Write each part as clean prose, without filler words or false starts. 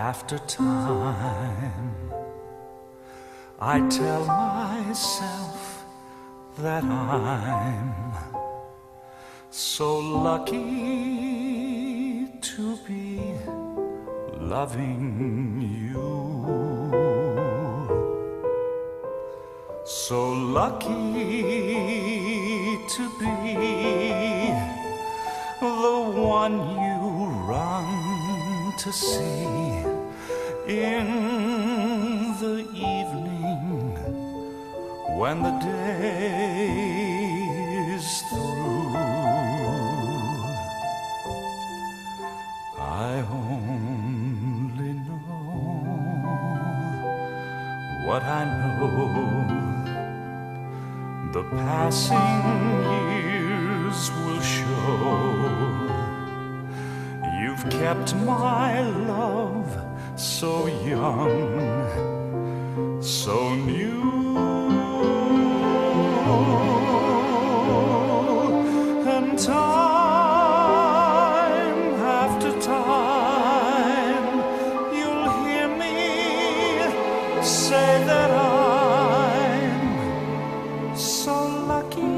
after time, I tell myself that I'm so lucky to be loving you. So lucky to be the one you run to see in the evening when the day is through. I only know what I know. The passing years will show. You've kept my love so young, so new. And time after time, you'll hear me say that I'm so lucky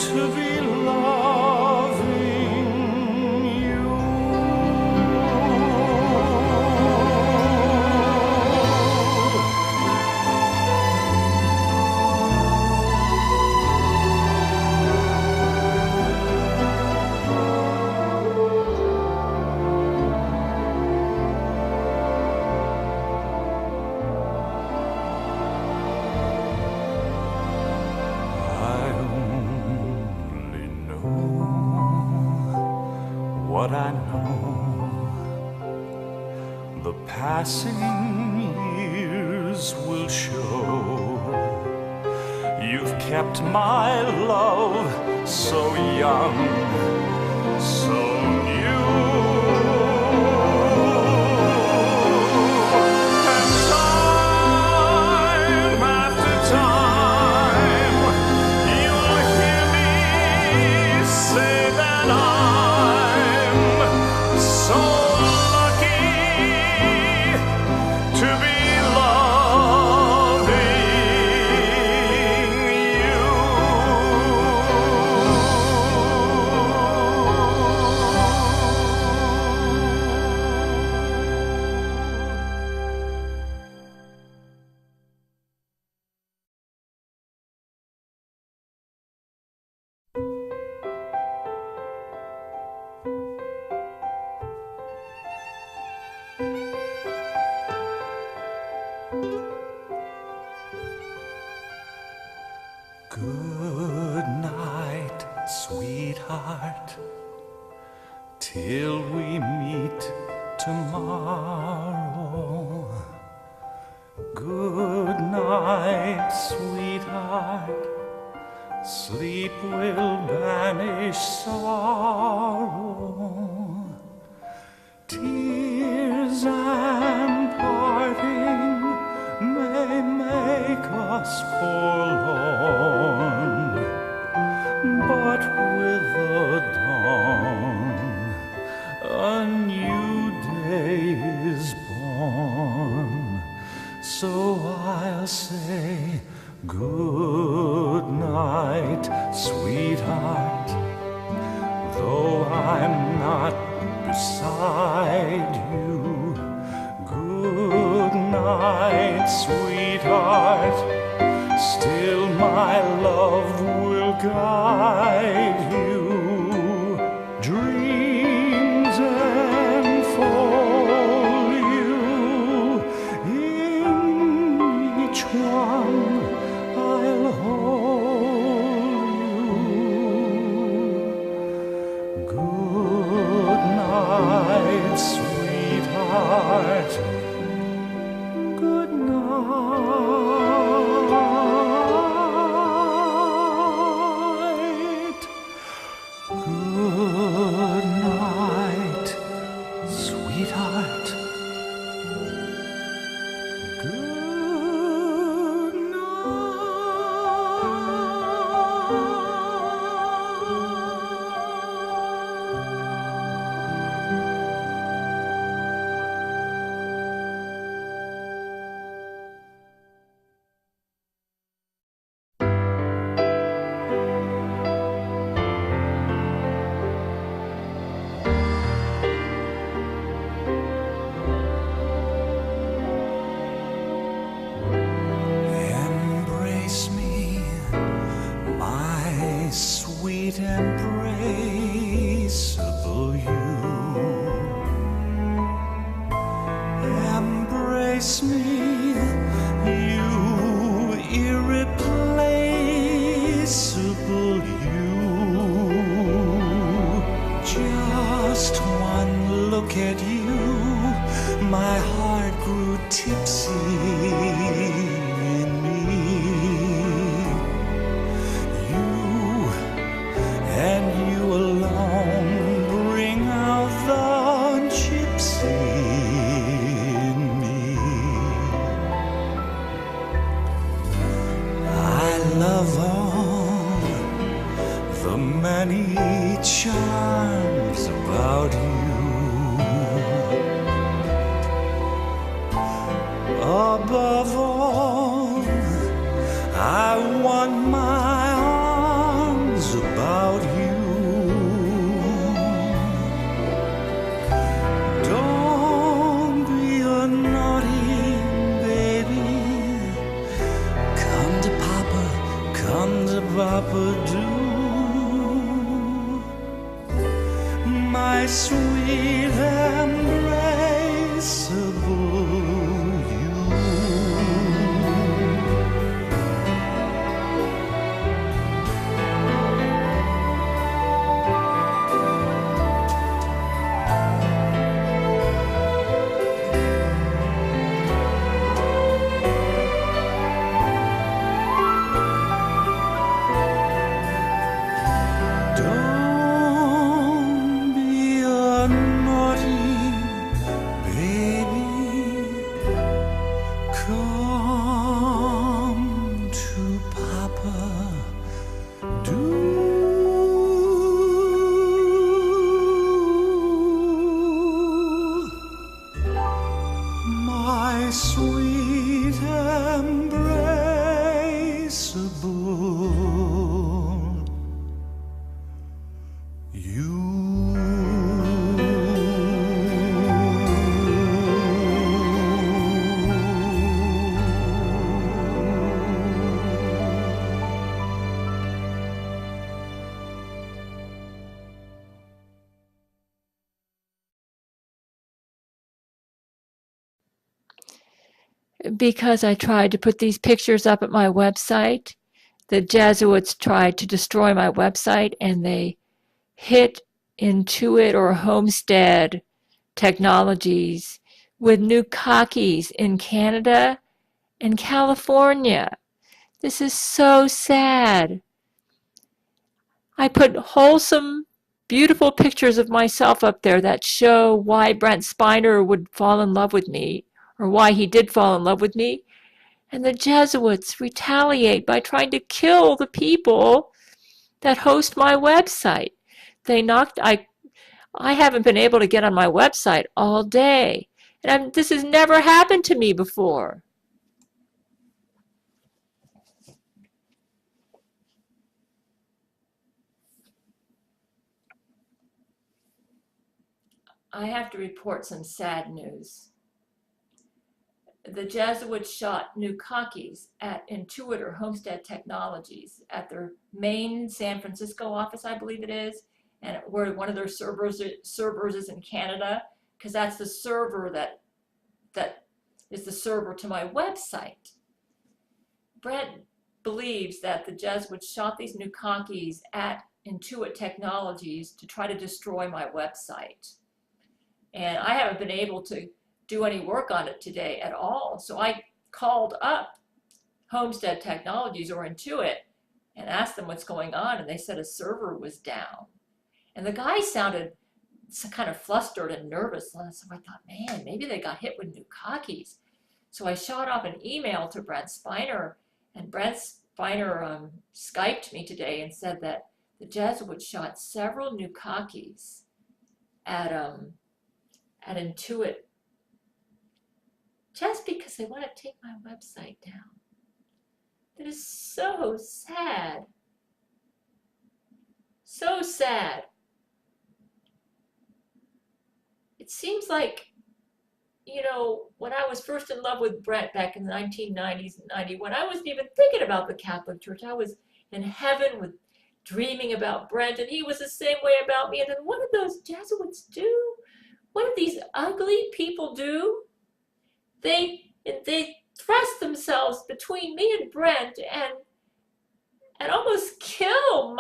to be loving you. What I know, the passing years will show. You've kept my love so young, so new. And time after time, you'll hear me say that so lucky to be loving you. Good night, sweetheart, till we meet tomorrow. Good night, sweetheart, sleep will banish sorrow. Tears and parting may make us forlorn, but with the dawn a new day is born. So I'll say good night, sweetheart, though I'm not beside you. Good night, sweetheart, still my love will guide you. Dreams enfold you, in each one I'll hold you. Good night, sweetheart. Good night. Good night, sweetheart. Good night. kiss me, you irreplaceable you. Just one look at you, my heart grew tipsy in me. You and you alone bring out the gypsy in me. I love all the many charms about you. Above all, I want my arms about you. Don't be a naughty baby. Come to Papa, do. My sweet embraceable you. Don't be a naughty baby. Come to Papa, do. My sweet embraceable you. Because I tried to put these pictures up at my website, the Jesuits tried to destroy my website, and they hit Intuit or Homestead Technologies with Nukkakes in Canada and California. This is so sad. I put wholesome, beautiful pictures of myself up there that show why Brent Spiner would fall in love with me, or why he did fall in love with me. And the Jesuits retaliate by trying to kill the people that host my website. I haven't been able to get on my website all day. And this has never happened to me before. I have to report some sad news. The Jesuits shot Nukkakes at Intuit or Homestead Technologies at their main San Francisco office, I believe it is, and where one of their servers is in Canada, because that's the server that is the server to my website. Brent believes that the Jesuits shot these Nukkakes at Intuit Technologies to try to destroy my website. And I haven't been able to do any work on it today at all. So I called up Homestead Technologies or Intuit and asked them what's going on, and they said a server was down. And the guy sounded kind of flustered and nervous. So I thought, man, maybe they got hit with Nukkakes. So I shot off an email to Brent Spiner, and Brent Spiner Skyped me today and said that the Jesuits shot several Nukkakes at Intuit just because they want to take my website down. That is so sad. So sad. It seems like, you know, when I was first in love with Brent back in the 1990s and 91, I wasn't even thinking about the Catholic Church. I was in heaven with dreaming about Brent, and he was the same way about me. And then what did those Jesuits do? What did these ugly people do? They And they thrust themselves between me and Brent and almost kill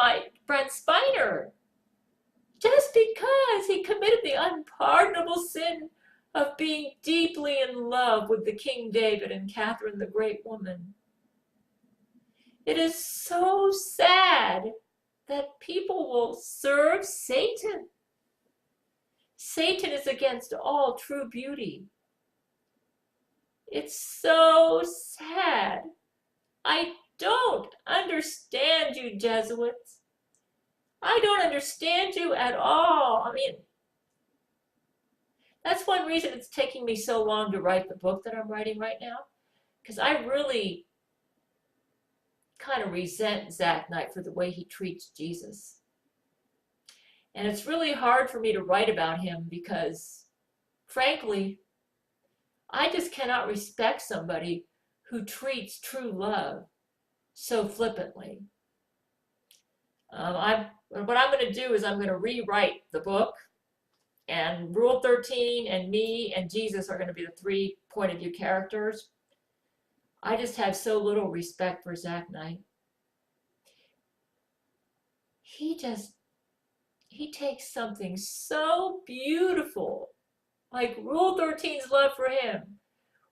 Brent Spiner just because he committed the unpardonable sin of being deeply in love with the King David and Catherine the Great Woman. It is so sad that people will serve Satan. Satan is against all true beauty. It's so sad. I don't understand you, Jesuits. I don't understand you at all. I mean, that's one reason it's taking me so long to write the book that I'm writing right now, because I really kind of resent Zach Knight for the way he treats Jesus. And it's really hard for me to write about him because, frankly, I just cannot respect somebody who treats true love so flippantly. What I'm going to do is I'm going to rewrite the book, and Rule 13 and me and Jesus are going to be the 3 point of view characters. I just have so little respect for Zach Knight. He takes something so beautiful, like Rule 13's love for him,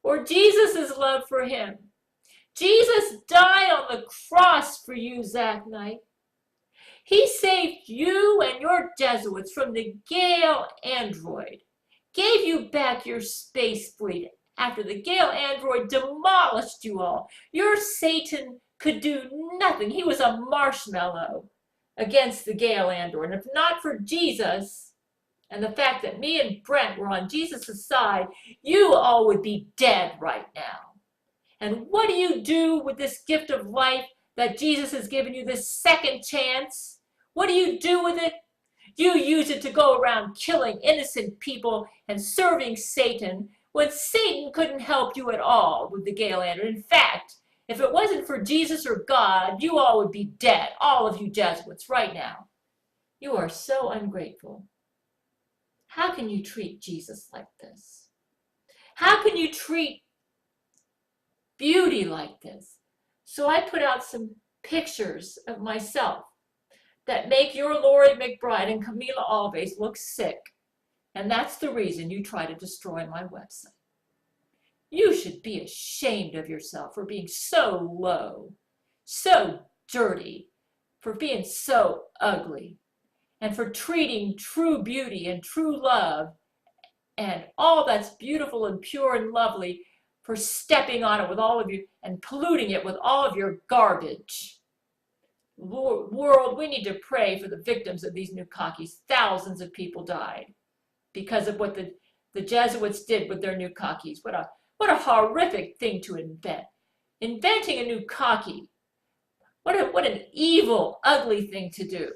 or Jesus' love for him. Jesus died on the cross for you, Zach Knight. He saved you and your Jesuits from the Gail android, gave you back your space fleet after the Gail android demolished you all. Your Satan could do nothing. He was a marshmallow against the Gail android. And if not for Jesus and the fact that me and Brent were on Jesus' side, you all would be dead right now. And what do you do with this gift of life that Jesus has given you, this second chance? What do you do with it? You use it to go around killing innocent people and serving Satan when Satan couldn't help you at all with the Gail android. In fact, if it wasn't for Jesus or God, you all would be dead, all of you Jesuits, right now. You are so ungrateful. How can you treat Jesus like this? How can you treat beauty like this? So I put out some pictures of myself that make your Lori McBride and Camila Alves look sick. And that's the reason you try to destroy my website. You should be ashamed of yourself for being so low, so dirty, for being so ugly, and for treating true beauty and true love and all that's beautiful and pure and lovely, for stepping on it with all of you and polluting it with all of your garbage. World, we need to pray for the victims of these Nukkakes. Thousands of people died because of what the Jesuits did with their Nukkakes. What a horrific thing to invent. Inventing a Nukkake. What an evil, ugly thing to do.